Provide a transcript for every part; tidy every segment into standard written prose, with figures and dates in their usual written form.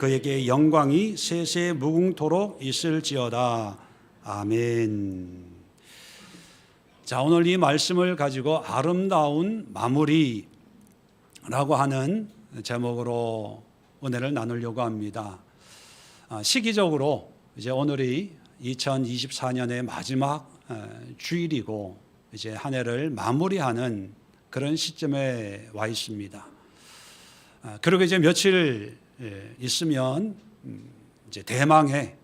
그에게 영광이 세세 무궁토록 있을지어다. 아멘. 자, 오늘 이 말씀을 가지고 아름다운 마무리라고 하는 제목으로 은혜를 나누려고 합니다. 시기적으로 이제 오늘이 2024년의 마지막 주일이고 이제 한 해를 마무리하는 그런 시점에 와 있습니다. 그리고 이제 며칠 있으면 이제 대망의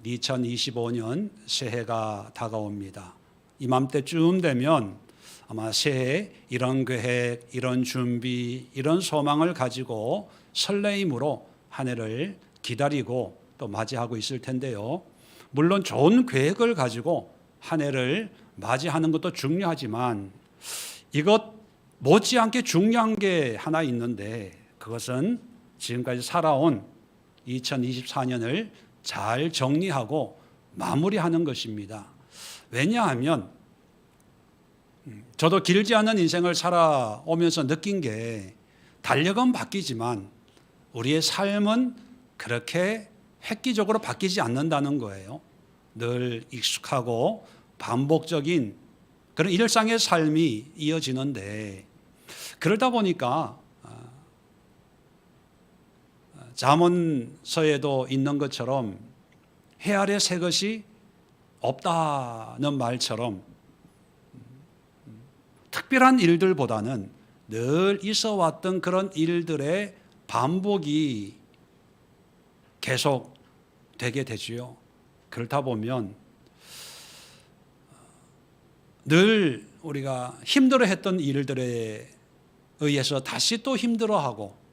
2025년 새해가 다가옵니다. 이맘때쯤 되면 아마 새해 이런 계획, 이런 준비, 이런 소망을 가지고 설레임으로 한 해를 기다리고 또 맞이하고 있을 텐데요. 물론 좋은 계획을 가지고 한 해를 맞이하는 것도 중요하지만 이것 못지않게 중요한 게 하나 있는데 그것은 지금까지 살아온 2024년을 잘 정리하고 마무리하는 것입니다. 왜냐하면 저도 길지 않은 인생을 살아오면서 느낀 게 달력은 바뀌지만 우리의 삶은 그렇게 획기적으로 바뀌지 않는다는 거예요. 늘 익숙하고 반복적인 그런 일상의 삶이 이어지는데 그러다 보니까 잠언서에도 있는 것처럼 해 아래 새 것이 없다는 말처럼 특별한 일들보다는 늘 있어 왔던 그런 일들의 반복이 계속 되게 되지요. 그렇다 보면 늘 우리가 힘들어했던 일들에 의해서 다시 또 힘들어하고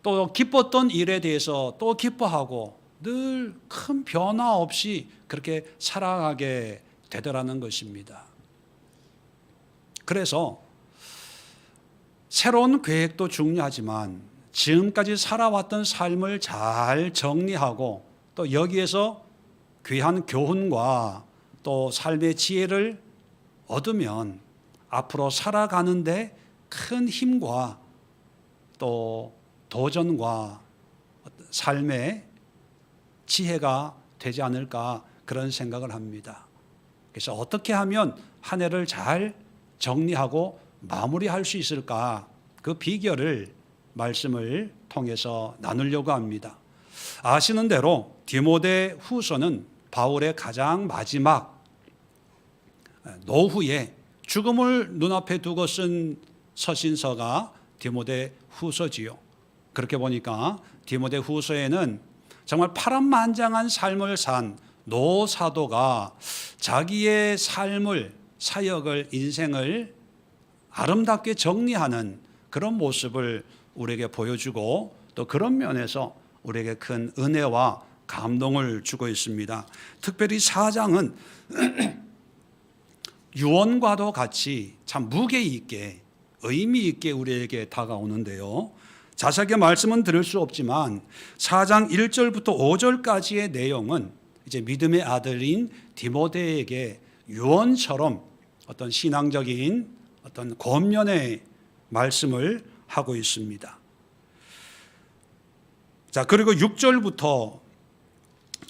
또 기뻤던 일에 대해서 또 기뻐하고 늘 큰 변화 없이 그렇게 살아가게 되더라는 것입니다. 그래서 새로운 계획도 중요하지만 지금까지 살아왔던 삶을 잘 정리하고 또 여기에서 귀한 교훈과 또 삶의 지혜를 얻으면 앞으로 살아가는데 큰 힘과 또 도전과 삶의 지혜가 되지 않을까 그런 생각을 합니다. 그래서 어떻게 하면 한 해를 잘 정리하고 마무리할 수 있을까 그 비결을 말씀을 통해서 나누려고 합니다. 아시는 대로 디모데 후서는 바울의 가장 마지막 노후에 죽음을 눈앞에 두고 쓴 서신서가 디모데 후서지요. 그렇게 보니까 디모데 후서에는 정말 파란만장한 삶을 산 노사도가 자기의 삶을, 사역을, 인생을 아름답게 정리하는 그런 모습을 우리에게 보여주고 또 그런 면에서 우리에게 큰 은혜와 감동을 주고 있습니다. 특별히 4장은 유언과도 같이 참 무게 있게 의미 있게 우리에게 다가오는데요. 자세하게 말씀은 드릴 수 없지만 4장 1절부터 5절까지의 내용은 이제 믿음의 아들인 디모데에게 유언처럼 어떤 신앙적인 어떤 권면의 말씀을 하고 있습니다. 자, 그리고 6절부터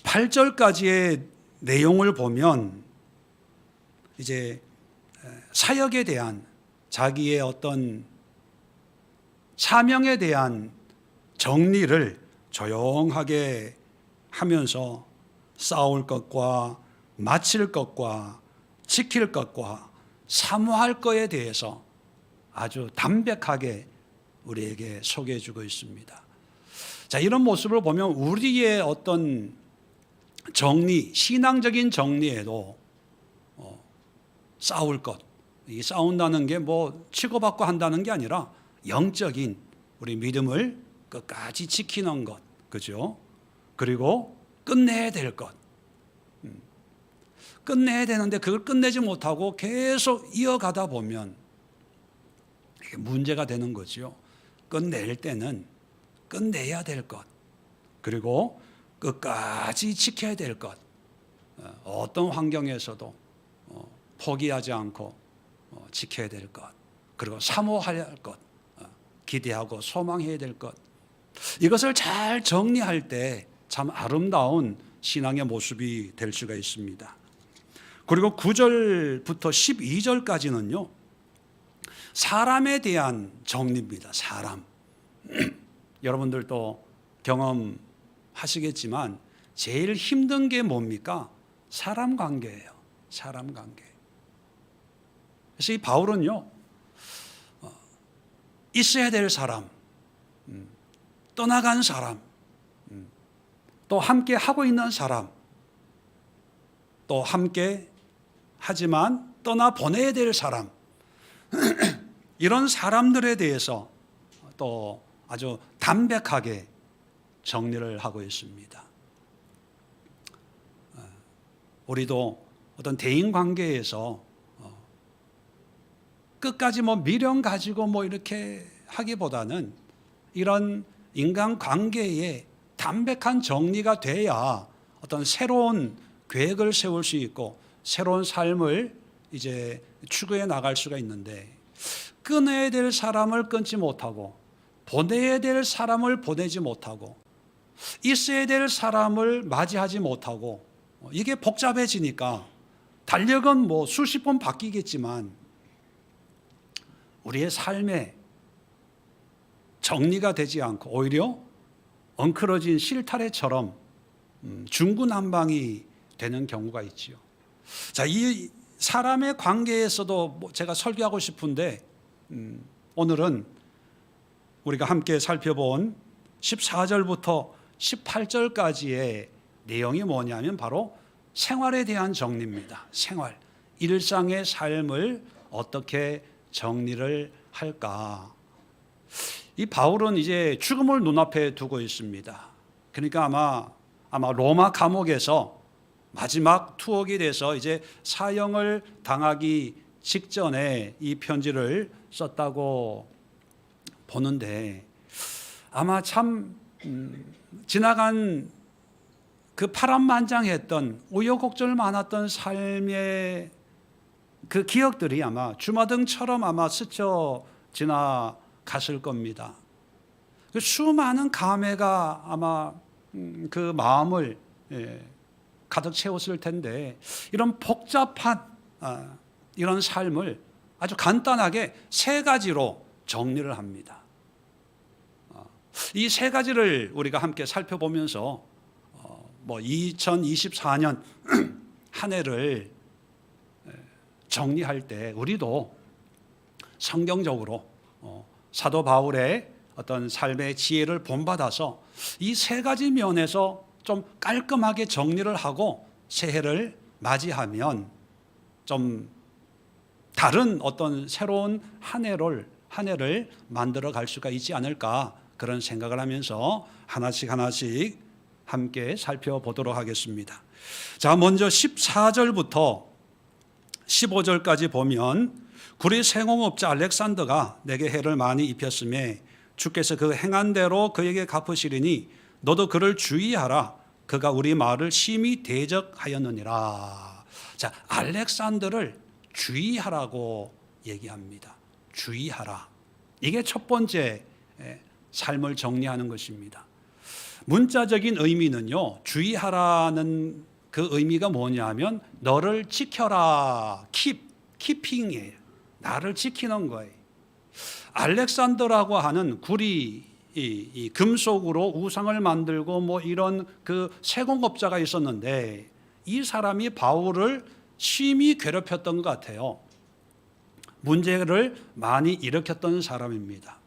8절까지의 내용을 보면 이제 사역에 대한 자기의 어떤 사명에 대한 정리를 조용하게 하면서 싸울 것과 마칠 것과 지킬 것과 사모할 것에 대해서 아주 담백하게 우리에게 소개해 주고 있습니다. 자, 이런 모습을 보면 우리의 어떤 정리, 신앙적인 정리에도 싸울 것, 이 싸운다는 게 뭐 치고받고 한다는 게 아니라 영적인 우리 믿음을 끝까지 지키는 것, 그죠? 그리고 끝내야 될 것, 끝내야 되는데 그걸 끝내지 못하고 계속 이어가다 보면 이게 문제가 되는 거죠. 끝낼 때는 끝내야 될 것, 그리고 끝까지 지켜야 될 것, 어떤 환경에서도 포기하지 않고 지켜야 될 것, 그리고 사모해야 할 것, 기대하고 소망해야 될 것, 이것을 잘 정리할 때 참 아름다운 신앙의 모습이 될 수가 있습니다. 그리고 9절부터 12절까지는요, 사람에 대한 정리입니다. 사람. 여러분들도 경험하시겠지만 제일 힘든 게 뭡니까? 사람 관계예요. 사람 관계. 그래서 이 바울은요, 있어야 될 사람, 떠나간 사람, 또 함께 하고 있는 사람, 또 함께 하지만 떠나 보내야 될 사람, 이런 사람들에 대해서 또 아주 담백하게 정리를 하고 있습니다. 우리도 어떤 대인 관계에서 끝까지 미련 가지고 이렇게 하기보다는 이런 인간 관계에 담백한 정리가 돼야 어떤 새로운 계획을 세울 수 있고 새로운 삶을 이제 추구해 나갈 수가 있는데, 끊어야 될 사람을 끊지 못하고 보내야 될 사람을 보내지 못하고 있어야 될 사람을 맞이하지 못하고, 이게 복잡해지니까 달력은 수십 번 바뀌겠지만 우리의 삶에 정리가 되지 않고 오히려 엉클어진 실타래처럼 중구난방이 되는 경우가 있지요. 자, 이 사람의 관계에서도 제가 설교하고 싶은데 오늘은 우리가 함께 살펴본 14절부터 18절까지의 내용이 뭐냐면 바로 생활에 대한 정리입니다. 생활, 일상의 삶을 어떻게 정리를 할까? 이 바울은 이제 죽음을 눈앞에 두고 있습니다. 그러니까 아마 로마 감옥에서 마지막 투옥이 돼서 이제 사형을 당하기 직전에 이 편지를 썼다고 보는데, 아마 참 지나간 그 파란만장했던 우여곡절 많았던 삶의 그 기억들이 아마 주마등처럼 아마 스쳐 지나갔을 겁니다. 그 수많은 감회가 아마 그 마음을 가득 채웠을 텐데, 이런 복잡한 이런 삶을 아주 간단하게 세 가지로 정리를 합니다. 이 세 가지를 우리가 함께 살펴보면서 2024년 한 해를 정리할 때 우리도 성경적으로 사도 바울의 어떤 삶의 지혜를 본받아서 이 세 가지 면에서 좀 깔끔하게 정리를 하고 새해를 맞이하면 좀 다른 어떤 새로운 한 해를 만들어 갈 수가 있지 않을까, 그런 생각을 하면서 하나씩 함께 살펴보도록 하겠습니다. 자, 먼저 14절부터 15절까지 보면, 구리 세공업자 알렉산더가 내게 해를 많이 입혔음에 주께서 그 행한 대로 그에게 갚으시리니 너도 그를 주의하라. 그가 우리 마을을 심히 대적하였느니라. 자, 알렉산더를 주의하라고 얘기합니다. 주의하라. 이게 첫 번째 삶을 정리하는 것입니다. 문자적인 의미는요, 주의하라는 그 의미가 뭐냐면 너를 지켜라. 키핑이에요. 나를 지키는 거예요. 알렉산더라고 하는 구리 이 금속으로 우상을 만들고 이런 그 세공업자가 있었는데, 이 사람이 바울을 심히 괴롭혔던 것 같아요. 문제를 많이 일으켰던 사람입니다.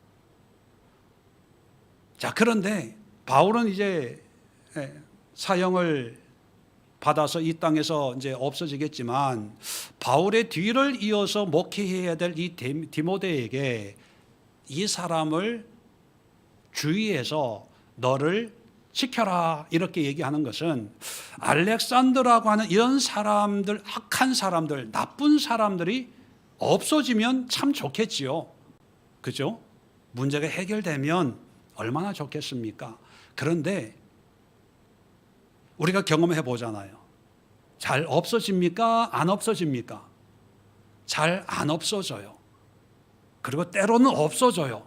자, 그런데 바울은 이제 사형을 받아서 이 땅에서 이제 없어지겠지만, 바울의 뒤를 이어서 목회해야 될 이 디모데에게 이 사람을 주의해서 너를 지켜라 이렇게 얘기하는 것은, 알렉산더라고 하는 이런 사람들, 악한 사람들, 나쁜 사람들이 없어지면 참 좋겠지요. 그죠? 문제가 해결되면 얼마나 좋겠습니까? 그런데 우리가 경험해 보잖아요. 잘 없어집니까? 안 없어집니까? 잘 안 없어져요. 그리고 때로는 없어져요.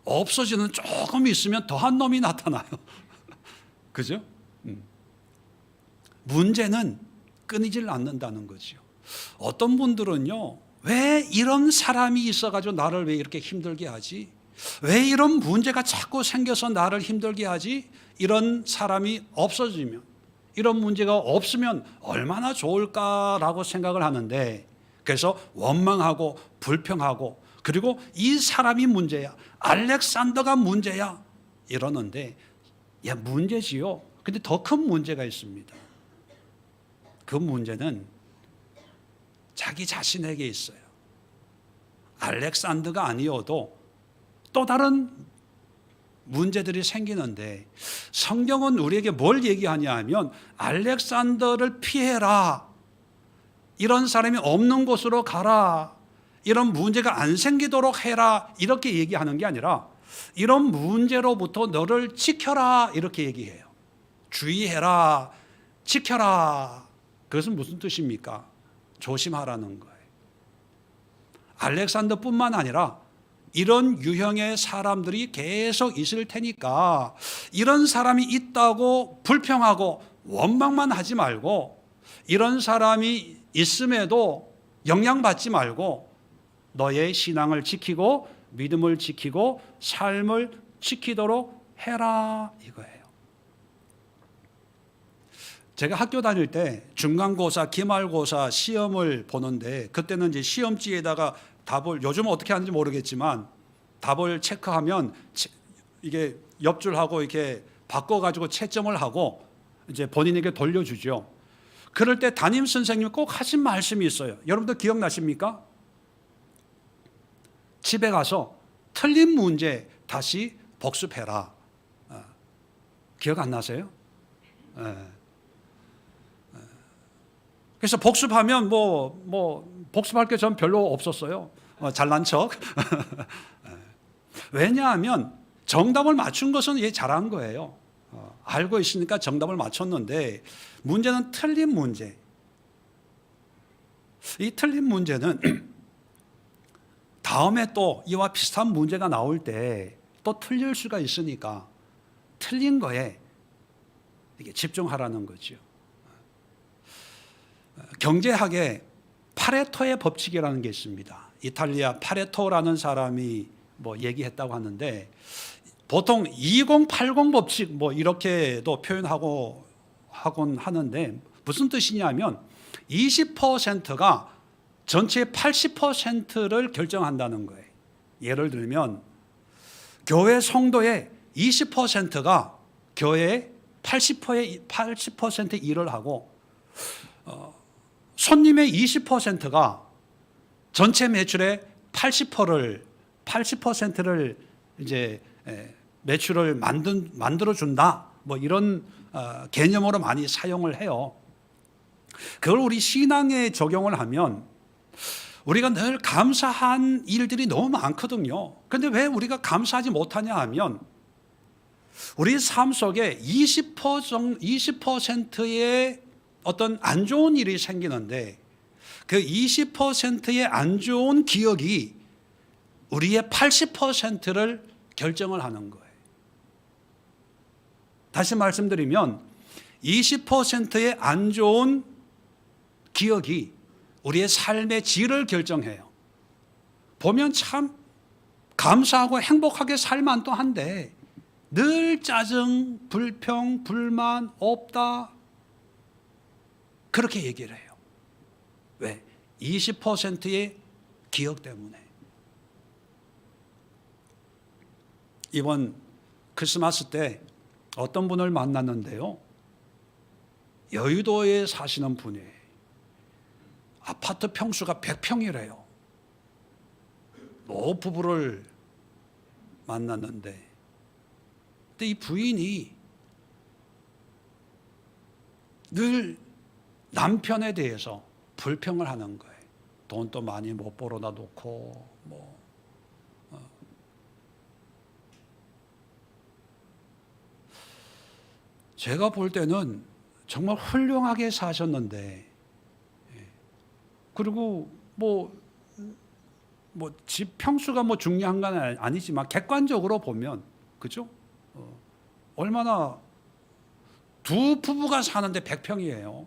없어지는 조금 있으면 더한 놈이 나타나요. 그죠? 문제는 끊이질 않는다는 거죠. 어떤 분들은요, 왜 이런 사람이 있어가지고 나를 왜 이렇게 힘들게 하지? 왜 이런 문제가 자꾸 생겨서 나를 힘들게 하지? 이런 사람이 없어지면, 이런 문제가 없으면 얼마나 좋을까라고 생각을 하는데, 그래서 원망하고 불평하고, 그리고 이 사람이 문제야, 알렉산더가 문제야 이러는데, 야, 문제지요. 근데 더 큰 문제가 있습니다. 그 문제는 자기 자신에게 있어요. 알렉산더가 아니어도 또 다른 문제들이 생기는데, 성경은 우리에게 뭘 얘기하냐 하면 알렉산더를 피해라, 이런 사람이 없는 곳으로 가라, 이런 문제가 안 생기도록 해라, 이렇게 얘기하는 게 아니라 이런 문제로부터 너를 지켜라, 이렇게 얘기해요. 주의해라, 지켜라. 그것은 무슨 뜻입니까? 조심하라는 거예요. 알렉산더뿐만 아니라 이런 유형의 사람들이 계속 있을 테니까, 이런 사람이 있다고 불평하고 원망만 하지 말고, 이런 사람이 있음에도 영향받지 말고 너의 신앙을 지키고 믿음을 지키고 삶을 지키도록 해라, 이거예요. 제가 학교 다닐 때 중간고사, 기말고사 시험을 보는데, 그때는 이제 시험지에다가 답을, 요즘은 어떻게 하는지 모르겠지만 답을 체크하면 이게 옆줄하고 이렇게 바꿔가지고 채점을 하고 이제 본인에게 돌려주죠. 그럴 때 담임 선생님이 꼭 하신 말씀이 있어요. 여러분들 기억나십니까? 집에 가서 틀린 문제 다시 복습해라. 기억 안 나세요? 그래서 복습하면 복습할 게 전 별로 없었어요. 잘난 척. 왜냐하면 정답을 맞춘 것은 얘 잘한 거예요. 알고 있으니까 정답을 맞췄는데, 문제는 틀린 문제. 이 틀린 문제는 다음에 또 이와 비슷한 문제가 나올 때 또 틀릴 수가 있으니까 틀린 거에 이게 집중하라는 거죠. 경제학에 파레토의 법칙이라는 게 있습니다. 이탈리아 파레토라는 사람이 얘기했다고 하는데, 보통 2080 법칙 이렇게도 표현하고 하곤 하는데, 무슨 뜻이냐면 20%가 전체의 80%를 결정한다는 거예요. 예를 들면 교회 성도의 20%가 교회의 80%의 일을 하고, 손님의 20%가 전체 매출의 80%를 이제 매출을 만들어 준다. 이런 개념으로 많이 사용을 해요. 그걸 우리 신앙에 적용을 하면 우리가 늘 감사한 일들이 너무 많거든요. 그런데 왜 우리가 감사하지 못하냐 하면, 우리 삶 속에 20%의 어떤 안 좋은 일이 생기는데, 그 20%의 안 좋은 기억이 우리의 80%를 결정을 하는 거예요. 다시 말씀드리면 20%의 안 좋은 기억이 우리의 삶의 질을 결정해요. 보면 참 감사하고 행복하게 살만도 한데 늘 짜증, 불평, 불만, 없다, 그렇게 얘기를 해요. 왜? 20%의 기억 때문에. 이번 크리스마스 때 어떤 분을 만났는데요, 여의도에 사시는 분이에요. 아파트 평수가 100평이래요. 노부부를 만났는데, 근데 이 부인이 늘 남편에 대해서 불평을 하는 거예요. 돈도 많이 못 벌어다 놓고 제가 볼 때는 정말 훌륭하게 사셨는데, 그리고 뭐 집 평수가 뭐 중요한 건 아니지만 객관적으로 보면 그죠? 얼마나 두 부부가 사는데 100평이에요.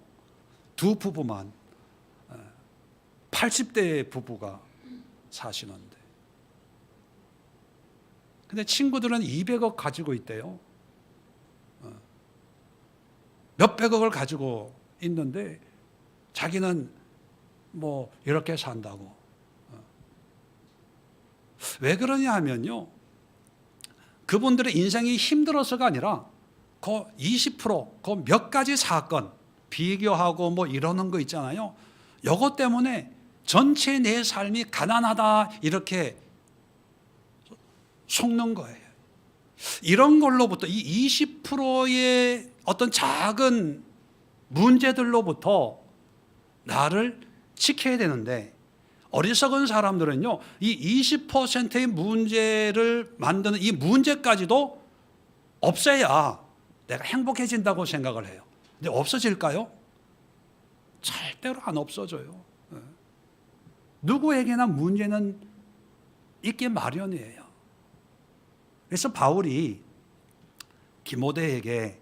두 부부만 80대 부부가 사시는데. 근데 친구들은 200억 가지고 있대요. 몇백억을 가지고 있는데 자기는 뭐 이렇게 산다고. 왜 그러냐 하면요, 그분들의 인생이 힘들어서가 아니라 그 20%, 그 몇 가지 사건 비교하고 뭐 이러는 거 있잖아요. 요것 때문에 전체 내 삶이 가난하다 이렇게 속는 거예요. 이런 걸로부터 이 20%의 어떤 작은 문제들로부터 나를 지켜야 되는데, 어리석은 사람들은요, 이 20%의 문제를 만드는 이 문제까지도 없애야 내가 행복해진다고 생각을 해요. 근데 없어질까요? 절대로 안 없어져요. 누구에게나 문제는 있기 마련이에요. 그래서 바울이 디모데에게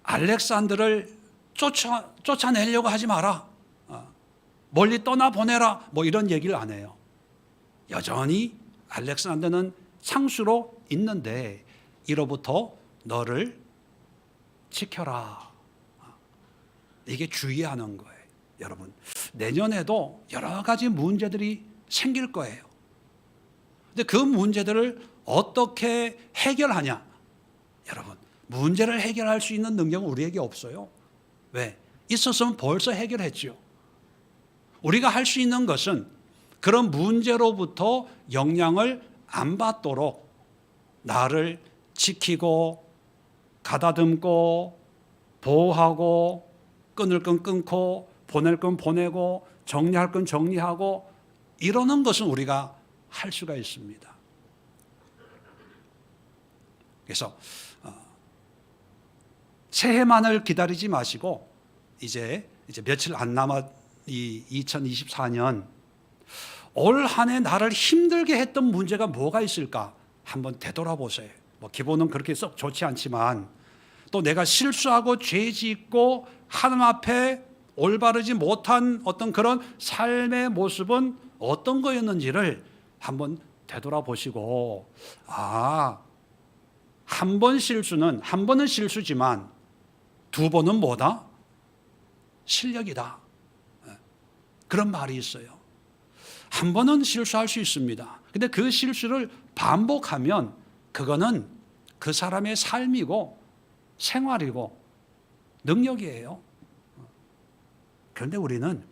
알렉산더를 쫓아내려고 하지 마라, 멀리 떠나보내라, 뭐 이런 얘기를 안 해요. 여전히 알렉산더는 상수로 있는데 이로부터 너를 지켜라. 이게 주의하는 거예요. 여러분, 내년에도 여러 가지 문제들이 생길 거예요. 근데 그 문제들을 어떻게 해결하냐? 여러분, 문제를 해결할 수 있는 능력은 우리에게 없어요. 왜? 있었으면 벌써 해결했죠. 우리가 할 수 있는 것은 그런 문제로부터 영향을 안 받도록 나를 지키고 가다듬고 보호하고 끊을 건 끊고 보낼 건 보내고 정리할 건 정리하고 이러는 것은 우리가 할 수가 있습니다. 그래서 새해만을 기다리지 마시고 이제 며칠 안 남아 이 2024년 올 한 해 나를 힘들게 했던 문제가 뭐가 있을까 한번 되돌아보세요. 뭐 기본은 그렇게 썩 좋지 않지만 또 내가 실수하고 죄 짓고 하나님 앞에 올바르지 못한 어떤 그런 삶의 모습은 어떤 거였는지를 한번 되돌아보시고, 한 번은 실수지만 두 번은 뭐다? 실력이다. 그런 말이 있어요. 한 번은 실수할 수 있습니다. 근데 그 실수를 반복하면 그거는 그 사람의 삶이고 생활이고 능력이에요. 그런데 우리는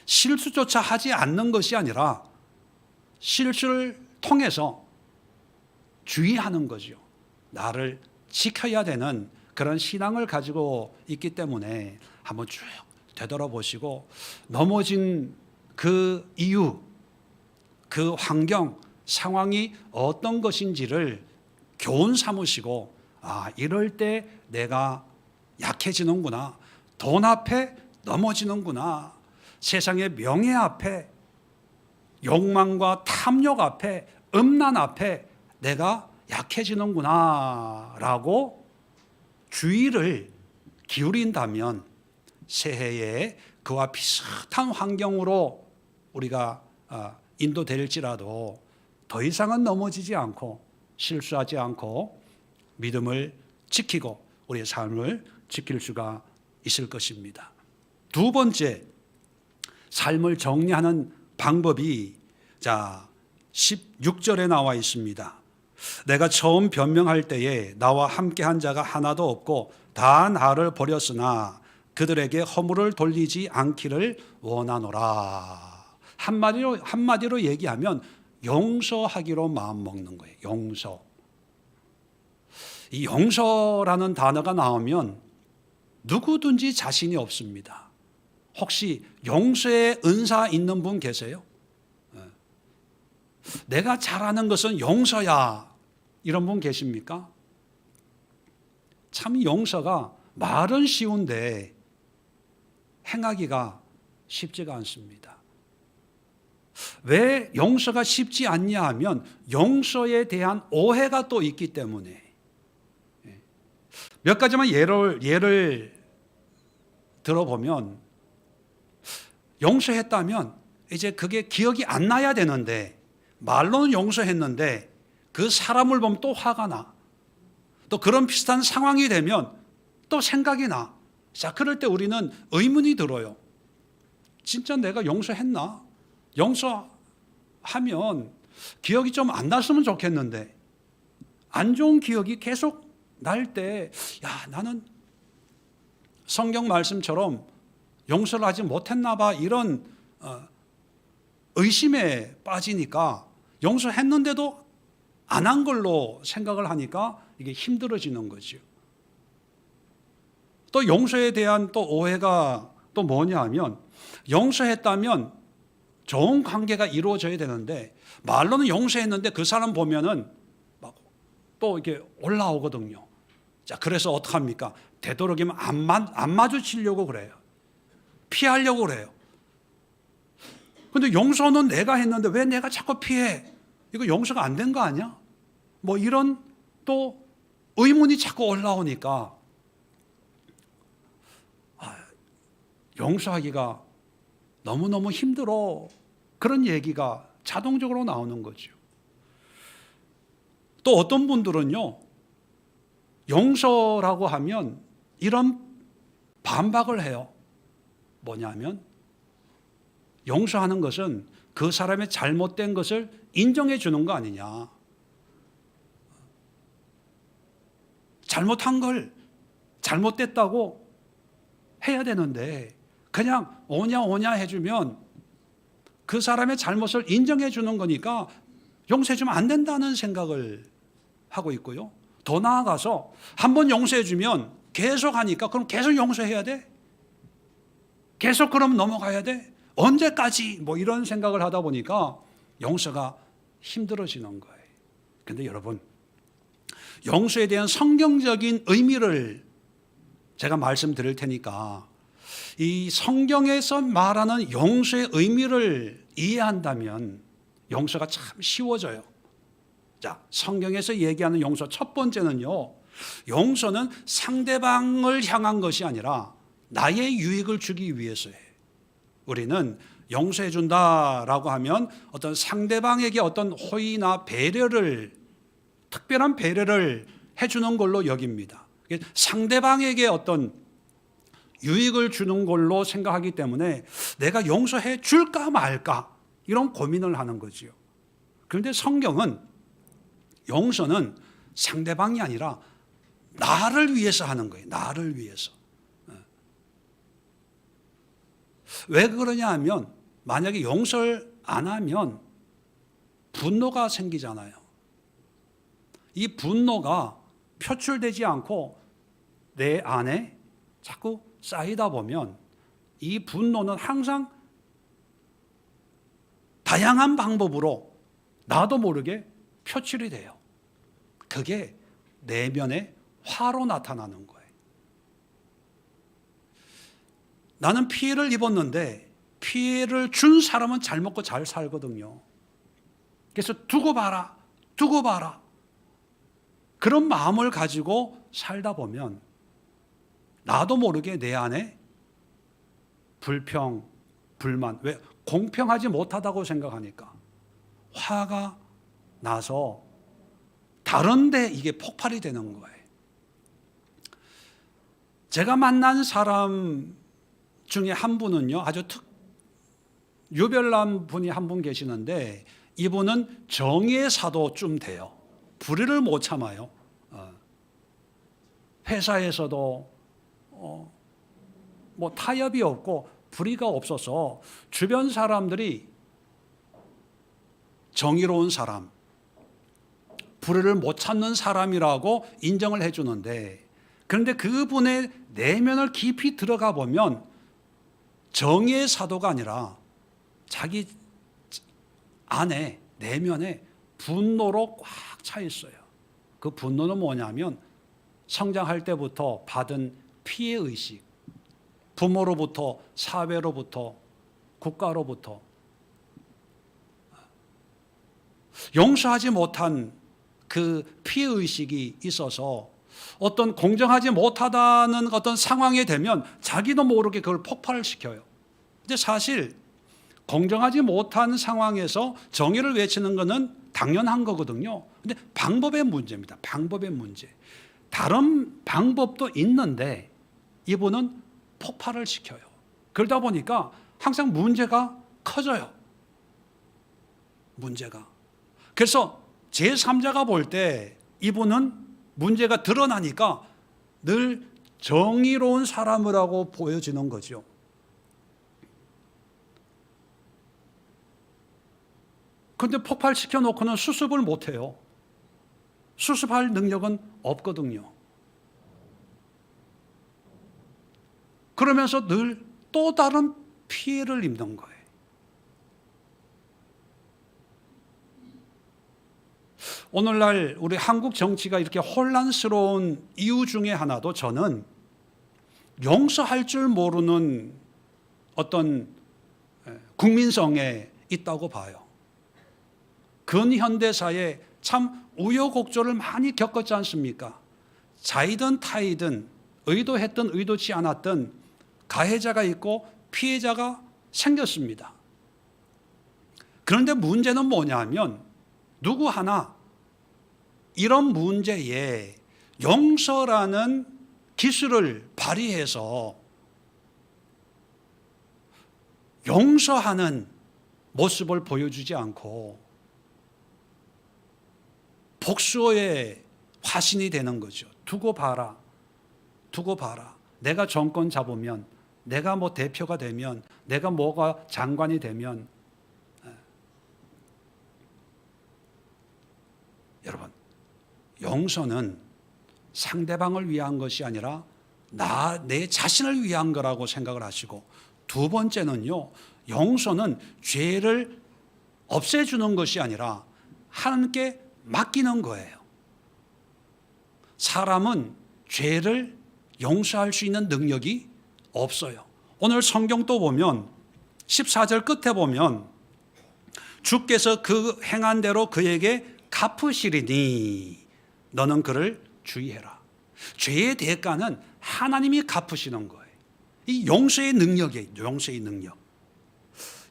실수조차 하지 않는 것이 아니라 실수를 통해서 주의하는 거죠. 나를 지켜야 되는 그런 신앙을 가지고 있기 때문에 한번 쭉 되돌아보시고 넘어진 그 이유, 그 환경, 상황이 어떤 것인지를 교훈 삼으시고, 이럴 때 내가 약해지는구나, 돈 앞에 넘어지는구나, 세상의 명예 앞에, 욕망과 탐욕 앞에, 음란 앞에 내가 약해지는구나 라고 주의를 기울인다면 새해에 그와 비슷한 환경으로 우리가 인도될지라도 더 이상은 넘어지지 않고 실수하지 않고 믿음을 지키고 우리의 삶을 지킬 수가 있을 것입니다. 두 번째, 삶을 정리하는 방법이 16절에 나와 있습니다. 내가 처음 변명할 때에 나와 함께한 자가 하나도 없고 다 나를 버렸으나 그들에게 허물을 돌리지 않기를 원하노라. 한마디로 얘기하면 용서하기로 마음먹는 거예요. 용서. 이 용서라는 단어가 나오면 누구든지 자신이 없습니다. 혹시 용서의 은사 있는 분 계세요? 내가 잘하는 것은 용서야, 이런 분 계십니까? 참 용서가 말은 쉬운데 행하기가 쉽지가 않습니다. 왜 용서가 쉽지 않냐 하면 용서에 대한 오해가 또 있기 때문에. 몇 가지만 예를 들어보면, 용서했다면 이제 그게 기억이 안 나야 되는데, 말로는 용서했는데 그 사람을 보면 또 화가 나. 또 그런 비슷한 상황이 되면 또 생각이 나. 자, 그럴 때 우리는 의문이 들어요. 진짜 내가 용서했나? 용서하면 기억이 좀 안 났으면 좋겠는데, 안 좋은 기억이 계속 날 때, 야, 나는 성경 말씀처럼 용서를 하지 못했나 봐, 이런 의심에 빠지니까 용서했는데도 안 한 걸로 생각을 하니까 이게 힘들어지는 거죠. 또 용서에 대한 또 오해가 또 뭐냐 하면, 용서했다면 좋은 관계가 이루어져야 되는데 말로는 용서했는데 그 사람 보면은 막 또 이렇게 올라오거든요. 자, 그래서 어떡합니까? 되도록이면 안 마주치려고 그래요. 피하려고 그래요. 근데 용서는 내가 했는데 왜 내가 자꾸 피해? 이거 용서가 안 된 거 아니야? 뭐 이런 또 의문이 자꾸 올라오니까 용서하기가 너무너무 힘들어. 그런 얘기가 자동적으로 나오는 거죠. 또 어떤 분들은요, 용서라고 하면 이런 반박을 해요. 뭐냐면, 용서하는 것은 그 사람의 잘못된 것을 인정해 주는 거 아니냐. 잘못한 걸 잘못됐다고 해야 되는데 그냥 오냐 해주면 그 사람의 잘못을 인정해 주는 거니까 용서해 주면 안 된다는 생각을 하고 있고요. 더 나아가서 한번 용서해 주면 계속 하니까 그럼 계속 용서해야 돼? 계속 그럼 넘어가야 돼? 언제까지? 뭐 이런 생각을 하다 보니까 용서가 힘들어지는 거예요. 근데 여러분, 용서에 대한 성경적인 의미를 제가 말씀드릴 테니까 이 성경에서 말하는 용서의 의미를 이해한다면 용서가 참 쉬워져요. 자, 성경에서 얘기하는 용서 첫 번째는요, 용서는 상대방을 향한 것이 아니라 나의 유익을 주기 위해서예요. 우리는 용서해 준다라고 하면 어떤 상대방에게 어떤 호의나 배려를, 특별한 배려를 해주는 걸로 여깁니다. 상대방에게 어떤 유익을 주는 걸로 생각하기 때문에 내가 용서해 줄까 말까 이런 고민을 하는 거지요. 그런데 성경은 용서는 상대방이 아니라 나를 위해서 하는 거예요. 나를 위해서. 왜 그러냐 하면 만약에 용서를 안 하면 분노가 생기잖아요. 이 분노가 표출되지 않고 내 안에 자꾸 쌓이다 보면 이 분노는 항상 다양한 방법으로 나도 모르게 표출이 돼요. 그게 내면의 화로 나타나는 거예요. 나는 피해를 입었는데 피해를 준 사람은 잘 먹고 잘 살거든요. 그래서 두고 봐라. 그런 마음을 가지고 살다 보면 나도 모르게 내 안에 불평, 불만, 왜? 공평하지 못하다고 생각하니까 화가 나서 다른데 이게 폭발이 되는 거예요. 제가 만난 사람 중에 한 분은요, 아주 유별난 분이 한 분 계시는데 이분은 정의의 사도쯤 돼요. 불의를 못 참아요. 회사에서도 뭐 타협이 없고 불의가 없어서 주변 사람들이 정의로운 사람, 불의를 못 참는 사람이라고 인정을 해주는데, 그런데 그분의 내면을 깊이 들어가 보면 정의의 사도가 아니라 자기 안에 내면에 분노로 꽉 차 있어요. 그 분노는 뭐냐면 성장할 때부터 받은 피해의식, 부모로부터, 사회로부터, 국가로부터. 용서하지 못한 그 피해의식이 있어서 어떤 공정하지 못하다는 어떤 상황이 되면 자기도 모르게 그걸 폭발을 시켜요. 근데 사실 공정하지 못한 상황에서 정의를 외치는 것은 당연한 거거든요. 근데 방법의 문제입니다. 방법의 문제. 다른 방법도 있는데 이분은 폭발을 시켜요. 그러다 보니까 항상 문제가 커져요. 문제가. 그래서 제3자가 볼 때 이분은 문제가 드러나니까 늘 정의로운 사람이라고 보여지는 거죠. 그런데 폭발시켜 놓고는 수습을 못해요. 수습할 능력은 없거든요. 그러면서 늘 또 다른 피해를 입는 거예요. 오늘날 우리 한국 정치가 이렇게 혼란스러운 이유 중에 하나도 저는 용서할 줄 모르는 어떤 국민성에 있다고 봐요. 근현대사에 참 우여곡절을 많이 겪었지 않습니까? 자이든 타이든 의도했든 의도치 않았든 가해자가 있고 피해자가 생겼습니다. 그런데 문제는 뭐냐면 누구 하나 이런 문제에 용서라는 기술을 발휘해서 용서하는 모습을 보여주지 않고 복수의 화신이 되는 거죠. 두고 봐라. 두고 봐라. 내가 정권 잡으면, 내가 뭐 대표가 되면, 내가 뭐가 장관이 되면. 여러분, 용서는 상대방을 위한 것이 아니라 내 자신을 위한 거라고 생각을 하시고, 두 번째는요, 용서는 죄를 없애주는 것이 아니라 하나님께 맡기는 거예요. 사람은 죄를 용서할 수 있는 능력이 없어요. 오늘 성경 또 보면 14절 끝에 보면 주께서 그 행한 대로 그에게 갚으시리니 너는 그를 주의해라. 죄의 대가는 하나님이 갚으시는 거예요. 이 용서의 능력이에요. 용서의 능력.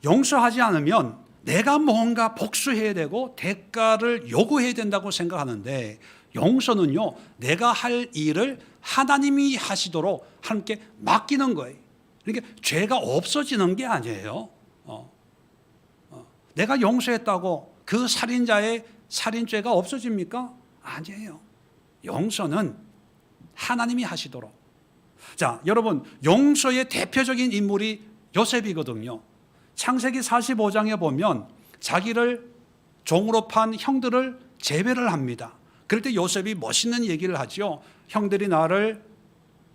용서하지 않으면 내가 뭔가 복수해야 되고 대가를 요구해야 된다고 생각하는데 용서는요, 내가 할 일을 하나님이 하시도록 하나님께 맡기는 거예요. 그러니까 죄가 없어지는 게 아니에요. 내가 용서했다고 그 살인자의 살인죄가 없어집니까? 아니에요. 용서는 하나님이 하시도록. 자, 여러분, 용서의 대표적인 인물이 요셉이거든요. 창세기 45장에 보면 자기를 종으로 판 형들을 제배를 합니다. 그럴 때 요셉이 멋있는 얘기를 하죠. 형들이 나를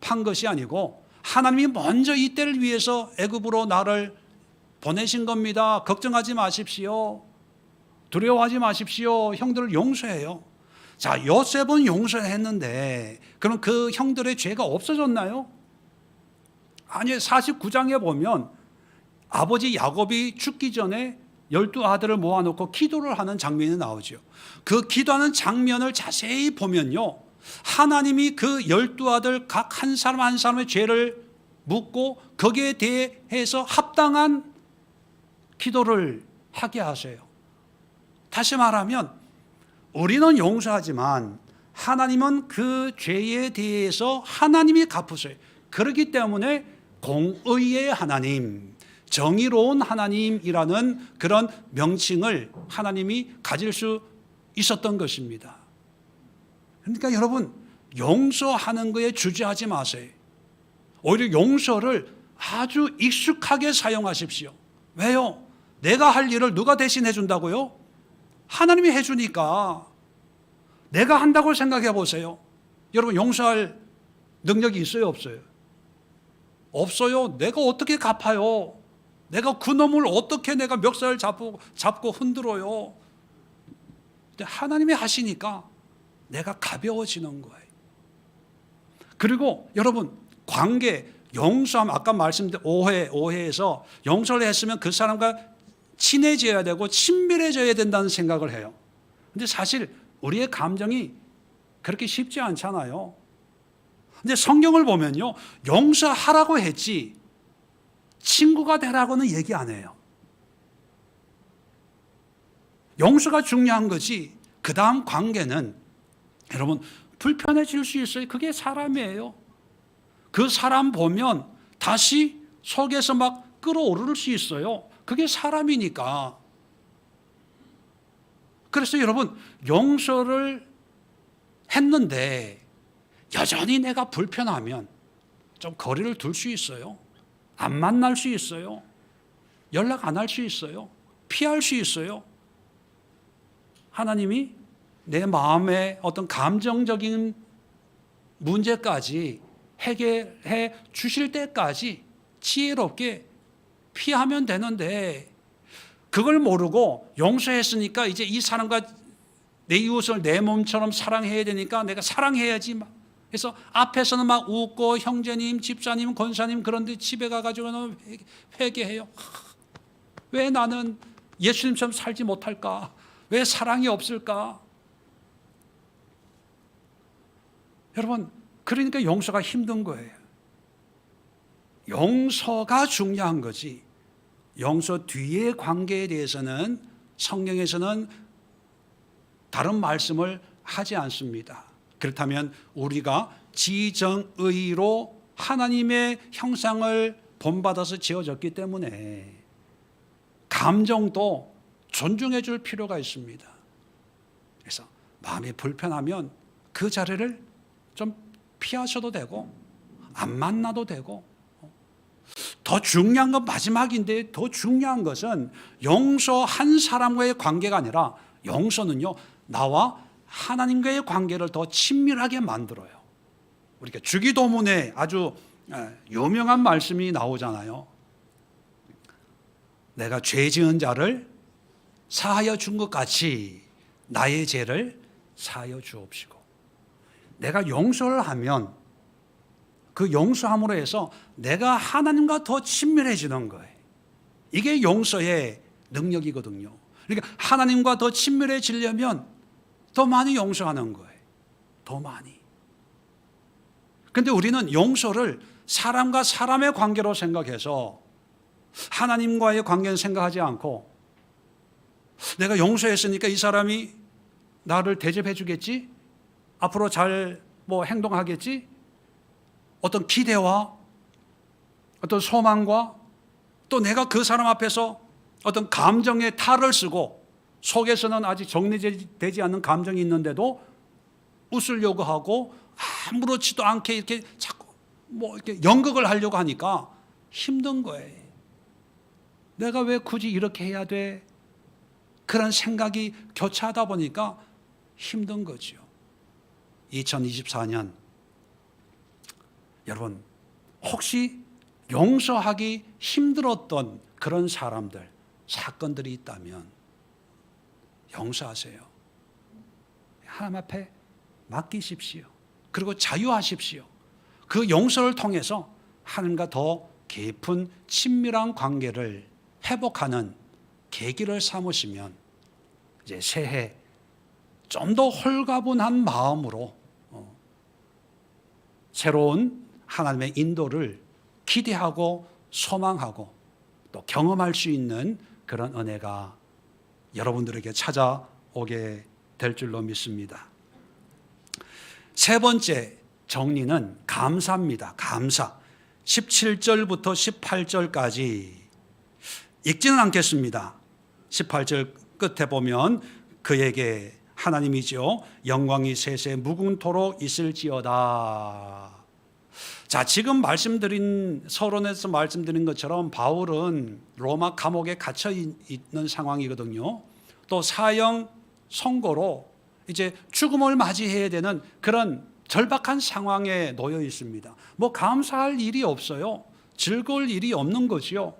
판 것이 아니고 하나님이 먼저 이때를 위해서 애굽으로 나를 보내신 겁니다. 걱정하지 마십시오. 두려워하지 마십시오. 형들을 용서해요. 자, 요셉은 용서했는데 그럼 그 형들의 죄가 없어졌나요? 아니요. 49장에 보면 아버지 야곱이 죽기 전에 12아들을 모아놓고 기도를 하는 장면이 나오죠. 그 기도하는 장면을 자세히 보면요, 하나님이 그 12아들 각 한 사람 한 사람의 죄를 묻고 거기에 대해서 합당한 기도를 하게 하세요. 다시 말하면 우리는 용서하지만 하나님은 그 죄에 대해서 하나님이 갚으세요. 그렇기 때문에 공의의 하나님, 정의로운 하나님이라는 그런 명칭을 하나님이 가질 수 있었던 것입니다. 그러니까 여러분, 용서하는 거에 주저하지 마세요. 오히려 용서를 아주 익숙하게 사용하십시오. 왜요? 내가 할 일을 누가 대신 해준다고요? 하나님이 해주니까. 내가 한다고 생각해 보세요. 여러분, 용서할 능력이 있어요, 없어요? 없어요. 내가 어떻게 갚아요? 내가 그 놈을 어떻게 내가 멱살 잡고 흔들어요? 근데 하나님이 하시니까 내가 가벼워지는 거예요. 그리고 여러분, 관계, 용서함, 아까 말씀드린 오해에서 용서를 했으면 그 사람과 친해져야 되고 친밀해져야 된다는 생각을 해요. 근데 사실 우리의 감정이 그렇게 쉽지 않잖아요. 근데 성경을 보면요, 용서하라고 했지 친구가 되라고는 얘기 안 해요. 용서가 중요한 거지 그 다음 관계는 여러분 불편해질 수 있어요. 그게 사람이에요. 그 사람 보면 다시 속에서 막 끌어오를 수 있어요. 그게 사람이니까. 그래서 여러분 용서를 했는데 여전히 내가 불편하면 좀 거리를 둘 수 있어요. 안 만날 수 있어요. 연락 안 할 수 있어요. 피할 수 있어요. 하나님이 내 마음의 어떤 감정적인 문제까지 해결해 주실 때까지 지혜롭게 피하면 되는데 그걸 모르고 용서했으니까 이제 이 사람과 내 이웃을 내 몸처럼 사랑해야 되니까 내가 사랑해야지 막. 그래서 앞에서는 막 웃고 형제님, 집사님, 권사님 그런데 집에 가가지고는 회개해요. 왜 나는 예수님처럼 살지 못할까? 왜 사랑이 없을까? 여러분, 그러니까 용서가 힘든 거예요. 용서가 중요한 거지. 용서 뒤의 관계에 대해서는 성경에서는 다른 말씀을 하지 않습니다. 그렇다면 우리가 지정의로 하나님의 형상을 본받아서 지어졌기 때문에 감정도 존중해 줄 필요가 있습니다. 그래서 마음이 불편하면 그 자리를 좀 피하셔도 되고 안 만나도 되고, 더 중요한 건 마지막인데 더 중요한 것은 용서한 사람과의 관계가 아니라 용서는요 나와 하나님과의 관계를 더 친밀하게 만들어요. 우리가 주기도문에 아주 유명한 말씀이 나오잖아요. 내가 죄 지은 자를 사하여 준 것 같이 나의 죄를 사하여 주옵시고. 내가 용서를 하면 그 용서함으로 해서 내가 하나님과 더 친밀해지는 거예요. 이게 용서의 능력이거든요. 그러니까 하나님과 더 친밀해지려면 더 많이 용서하는 거예요. 더 많이. 그런데 우리는 용서를 사람과 사람의 관계로 생각해서 하나님과의 관계는 생각하지 않고 내가 용서했으니까 이 사람이 나를 대접해 주겠지? 앞으로 잘 행동하겠지? 어떤 기대와 어떤 소망과 또 내가 그 사람 앞에서 어떤 감정의 탈을 쓰고 속에서는 아직 정리되지 않는 감정이 있는데도 웃으려고 하고 아무렇지도 않게 이렇게 자꾸 이렇게 연극을 하려고 하니까 힘든 거예요. 내가 왜 굳이 이렇게 해야 돼? 그런 생각이 교차하다 보니까 힘든 거죠. 2024년 여러분 혹시 용서하기 힘들었던 그런 사람들, 사건들이 있다면 용서하세요. 하나님 앞에 맡기십시오. 그리고 자유하십시오. 그 용서를 통해서 하나님과 더 깊은 친밀한 관계를 회복하는 계기를 삼으시면 이제 새해 좀 더 홀가분한 마음으로 새로운 하나님의 인도를 기대하고 소망하고 또 경험할 수 있는 그런 은혜가 여러분들에게 찾아오게 될 줄로 믿습니다. 세 번째 정리는 감사입니다. 감사. 17절부터 18절까지 읽지는 않겠습니다. 18절 끝에 보면 그에게 하나님이죠. 영광이 세세 무궁토록 있을지어다. 자, 지금 말씀드린 서론에서 말씀드린 것처럼 바울은 로마 감옥에 갇혀 있는 상황이거든요. 또 사형 선고로 이제 죽음을 맞이해야 되는 그런 절박한 상황에 놓여 있습니다. 감사할 일이 없어요. 즐거울 일이 없는 거지요.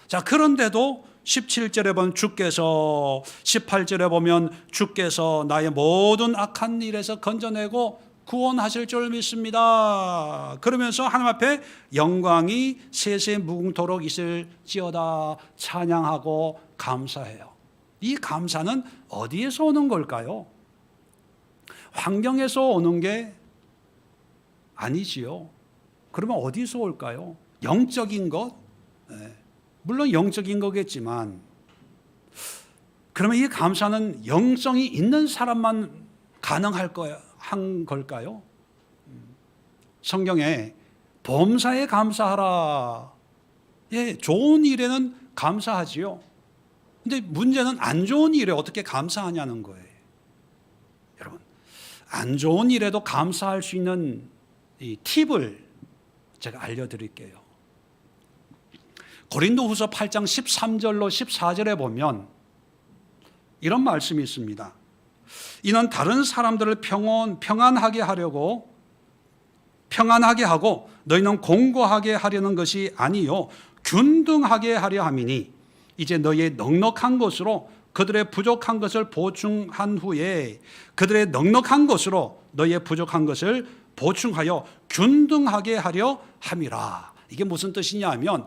자, 그런데도 17절에 보면 주께서, 18절에 보면 주께서 나의 모든 악한 일에서 건져내고 구원하실 줄 믿습니다. 그러면서 하나님 앞에 영광이 세세 무궁토록 있을지어다 찬양하고 감사해요. 이 감사는 어디에서 오는 걸까요? 환경에서 오는 게 아니지요. 그러면 어디서 올까요? 영적인 것? 물론 영적인 거겠지만, 그러면 이 감사는 영성이 있는 사람만 한 걸까요? 성경에 범사에 감사하라. 예, 좋은 일에는 감사하지요. 근데 문제는 안 좋은 일에 어떻게 감사하냐는 거예요. 여러분, 안 좋은 일에도 감사할 수 있는 이 팁을 제가 알려드릴게요. 고린도후서 8장 13절로 14절에 보면 이런 말씀이 있습니다. 이는 다른 사람들을 평안하게 하고 너희는 공고하게 하려는 것이 아니요 균등하게 하려 함이니 이제 너희의 넉넉한 것으로 그들의 부족한 것을 보충한 후에 그들의 넉넉한 것으로 너희의 부족한 것을 보충하여 균등하게 하려 함이라. 이게 무슨 뜻이냐 하면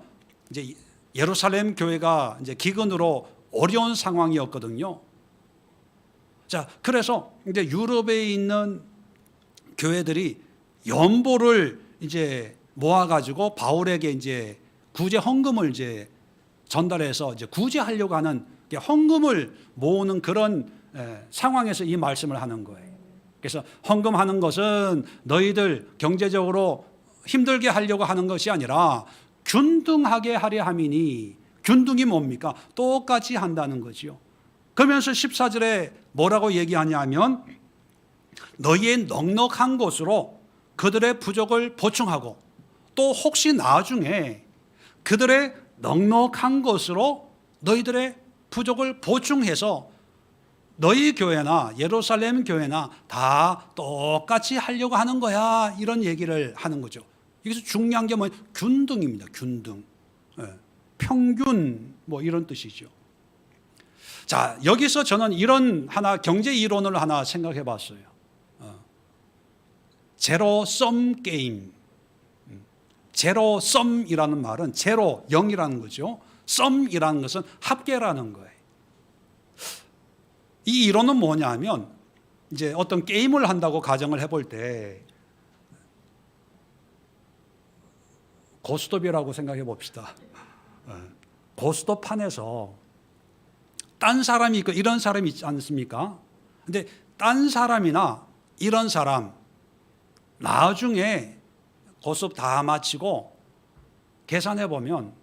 이제 예루살렘 교회가 이제 기근으로 어려운 상황이었거든요. 자, 그래서 이제 유럽에 있는 교회들이 연보를 이제 모아가지고 바울에게 이제 구제 헌금을 이제 전달해서 이제 구제하려고 하는 헌금을 모으는 그런 상황에서 이 말씀을 하는 거예요. 그래서 헌금하는 것은 너희들 경제적으로 힘들게 하려고 하는 것이 아니라 균등하게 하려 함이니, 균등이 뭡니까? 똑같이 한다는 거지요. 그러면서 14절에 뭐라고 얘기하냐면 너희의 넉넉한 것으로 그들의 부족을 보충하고 또 혹시 나중에 그들의 넉넉한 것으로 너희들의 부족을 보충해서 너희 교회나 예루살렘 교회나 다 똑같이 하려고 하는 거야, 이런 얘기를 하는 거죠. 여기서 중요한 게 뭐예요? 균등입니다. 균등. 평균 뭐 이런 뜻이죠. 자, 여기서 저는 이런 하나 경제 이론을 하나 생각해 봤어요. 제로 썸 게임. 제로 썸이라는 말은 제로 0이라는 거죠. 썸이라는 것은 합계라는 거예요. 이 이론은 뭐냐면 이제 어떤 게임을 한다고 가정을 해볼 때 고스톱이라고 생각해 봅시다. 고스톱판에서 딴 사람이 있고 이런 사람이 있지 않습니까? 근데 딴 사람이나 이런 사람 나중에 고스톱 다 마치고 계산해 보면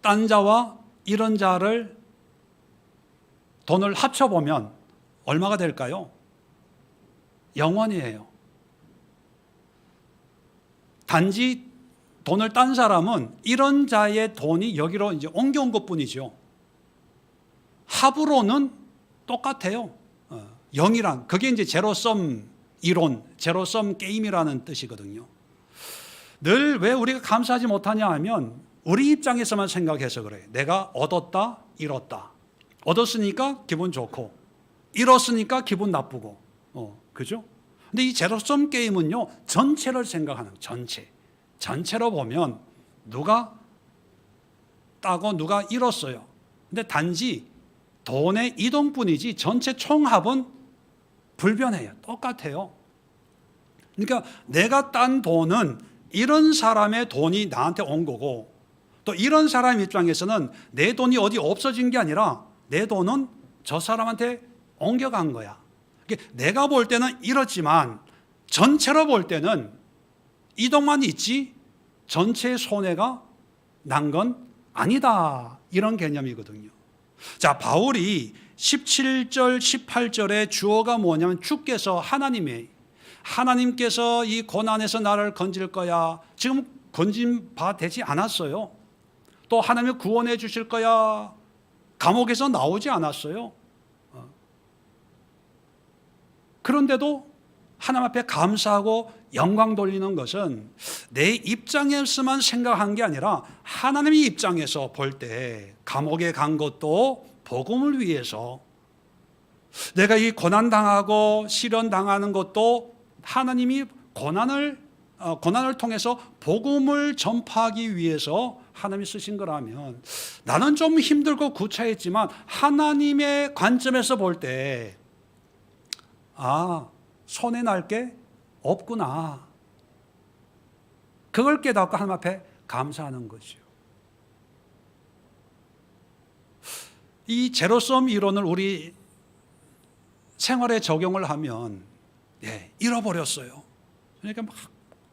딴 자와 이런 자를 돈을 합쳐보면 얼마가 될까요? 0원이에요. 단지 돈을 딴 사람은 이런 자의 돈이 여기로 이제 옮겨온 것 뿐이죠. 합으로는 똑같아요. 0이란, 그게 이제 제로섬 이론, 제로섬 게임이라는 뜻이거든요. 늘 왜 우리가 감사하지 못하냐 하면 우리 입장에서만 생각해서 그래요. 내가 얻었다, 잃었다. 얻었으니까 기분 좋고, 잃었으니까 기분 나쁘고, 그죠? 근데 이 제로섬 게임은요, 전체를 생각하는, 전체로 보면 누가 따고 누가 잃었어요. 근데 단지 돈의 이동뿐이지 전체 총합은 불변해요. 똑같아요. 그러니까 내가 딴 돈은 이런 사람의 돈이 나한테 온 거고, 또 이런 사람 입장에서는 내 돈이 어디 없어진 게 아니라 내 돈은 저 사람한테 옮겨간 거야. 내가 볼 때는 이렇지만 전체로 볼 때는 이동만 있지 전체의 손해가 난 건 아니다, 이런 개념이거든요. 자, 바울이 17절 18절의 주어가 뭐냐면 주께서 하나님께서 이 고난에서 나를 건질 거야. 지금 건진 바 되지 않았어요. 또 하나님이 구원해 주실 거야. 감옥에서 나오지 않았어요. 그런데도 하나님 앞에 감사하고 영광 돌리는 것은 내 입장에서만 생각한 게 아니라 하나님의 입장에서 볼 때 감옥에 간 것도 복음을 위해서, 내가 이 고난당하고 시련당하는 것도 하나님이 고난을 고난을 통해서 복음을 전파하기 위해서 하나님이 쓰신 거라면, 나는 좀 힘들고 구차했지만 하나님의 관점에서 볼 때 손해 날 게 없구나, 그걸 깨닫고 하나님 앞에 감사하는 거죠. 이 제로섬 이론을 우리 생활에 적용을 하면 잃어버렸어요. 그러니까 막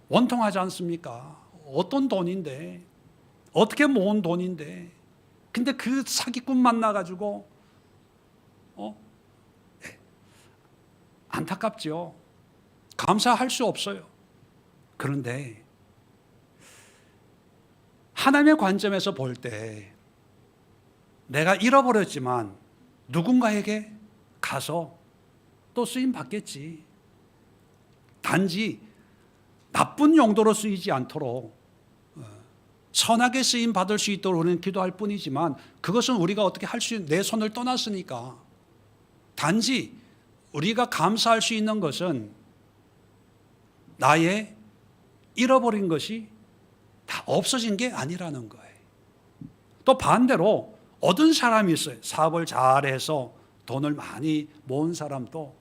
원통하지 않습니까? 어떤 돈인데, 어떻게 모은 돈인데, 근데 그 사기꾼 만나가지고 안타깝죠. 감사할 수 없어요. 그런데 하나님의 관점에서 볼 때 내가 잃어버렸지만 누군가에게 가서 또 쓰임 받겠지. 단지 나쁜 용도로 쓰이지 않도록 선하게 쓰임 받을 수 있도록 우리는 기도할 뿐이지만, 그것은 우리가 어떻게 할 수, 내 손을 떠났으니까. 단지 우리가 감사할 수 있는 것은 나의 잃어버린 것이 다 없어진 게 아니라는 거예요. 또 반대로 얻은 사람이 있어요. 사업을 잘해서 돈을 많이 모은 사람도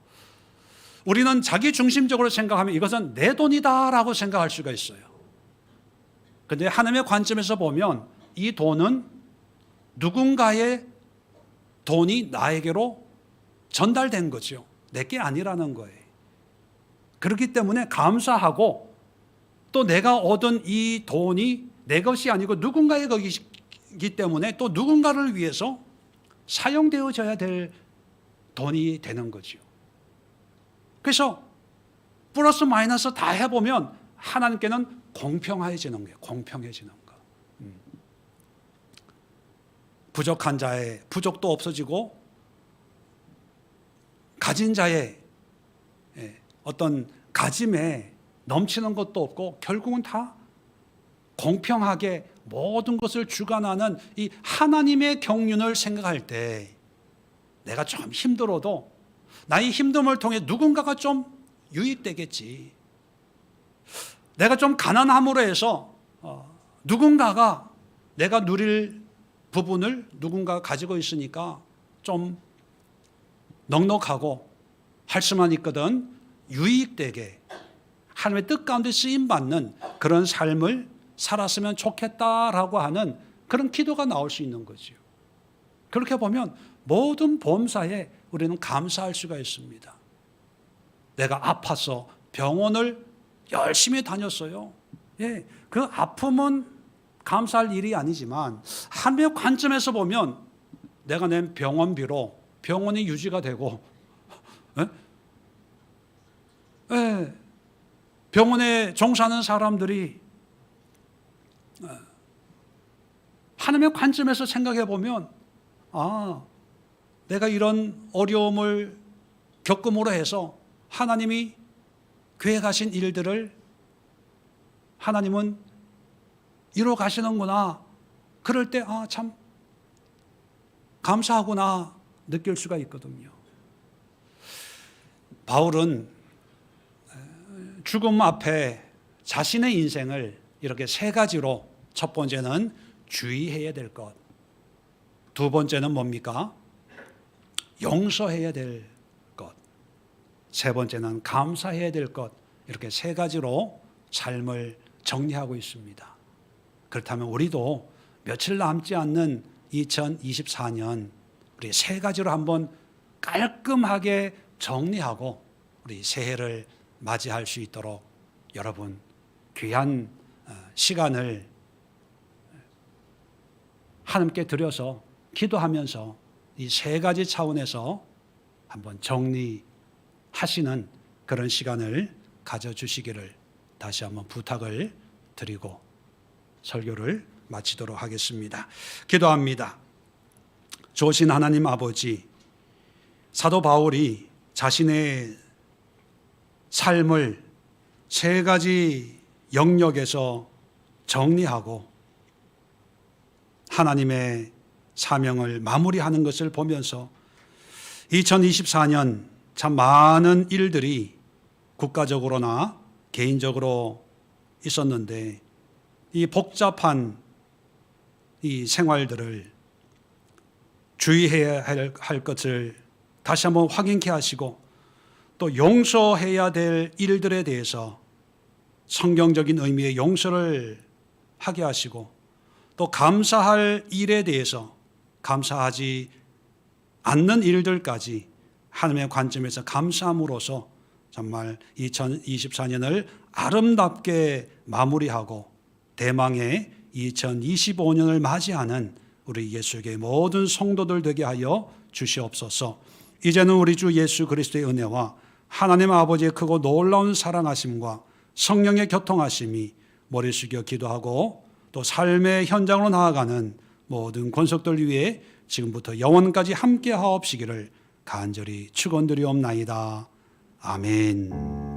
우리는 자기 중심적으로 생각하면 이것은 내 돈이다라고 생각할 수가 있어요. 그런데 하나님의 관점에서 보면 이 돈은 누군가의 돈이 나에게로 전달된 거죠. 내게 아니라는 거예요. 그렇기 때문에 감사하고, 또 내가 얻은 이 돈이 내 것이 아니고 누군가의 것이기 때문에 또 누군가를 위해서 사용되어져야 될 돈이 되는 거죠. 그래서 플러스 마이너스 다 해보면 하나님께는 공평해지는 거예요. 공평해지는 거. 부족한 자의 부족도 없어지고, 가진 자의 어떤 가짐에 넘치는 것도 없고, 결국은 다 공평하게 모든 것을 주관하는 이 하나님의 경륜을 생각할 때, 내가 좀 힘들어도 나의 힘듦을 통해 누군가가 좀 유익되겠지. 내가 좀 가난함으로 해서 누군가가, 내가 누릴 부분을 누군가가 가지고 있으니까 좀 넉넉하고 할 수만 있거든 유익되게 하나님의 뜻 가운데 쓰임받는 그런 삶을 살았으면 좋겠다라고 하는 그런 기도가 나올 수 있는 거죠. 그렇게 보면 모든 범사에 우리는 감사할 수가 있습니다. 내가 아파서 병원을 열심히 다녔어요. 그 아픔은 감사할 일이 아니지만 하나님의 관점에서 보면 내가 낸 병원비로 병원이 유지가 되고, 병원에 종사하는 사람들이 하나님의 관점에서 생각해 보면, 내가 이런 어려움을 겪음으로 해서 하나님이 계획하신 일들을 하나님은 이루어 가시는구나. 그럴 때 참 감사하구나 느낄 수가 있거든요. 바울은 죽음 앞에 자신의 인생을 이렇게 세 가지로, 첫 번째는 주의해야 될 것, 두 번째는 뭡니까? 용서해야 될 것, 세 번째는 감사해야 될 것, 이렇게 세 가지로 삶을 정리하고 있습니다. 그렇다면 우리도 며칠 남지 않는 2024년 우리 세 가지로 한번 깔끔하게 정리하고 우리 새해를 맞이할 수 있도록 여러분 귀한 시간을 하나님께 드려서 기도하면서 이 세 가지 차원에서 한번 정리하시는 그런 시간을 가져주시기를 다시 한번 부탁을 드리고 설교를 마치도록 하겠습니다. 기도합니다. 좋으신 하나님 아버지, 사도 바울이 자신의 삶을 세 가지 영역에서 정리하고 하나님의 사명을 마무리하는 것을 보면서 2024년 참 많은 일들이 국가적으로나 개인적으로 있었는데 이 복잡한 이 생활들을 주의해야 할 것을 다시 한번 확인케 하시고 또 용서해야 될 일들에 대해서 성경적인 의미의 용서를 하게 하시고 또 감사할 일에 대해서 감사하지 않는 일들까지 하나님의 관점에서 감사함으로써 정말 2024년을 아름답게 마무리하고 대망의 2025년을 맞이하는 우리 예수의 모든 성도들 되게 하여 주시옵소서. 이제는 우리 주 예수 그리스도의 은혜와 하나님 아버지의 크고 놀라운 사랑하심과 성령의 교통하심이 머리 숙여 기도하고 또 삶의 현장으로 나아가는 모든 권속들 위해 지금부터 영원까지 함께 하옵시기를 간절히 축원드리옵나이다. 아멘.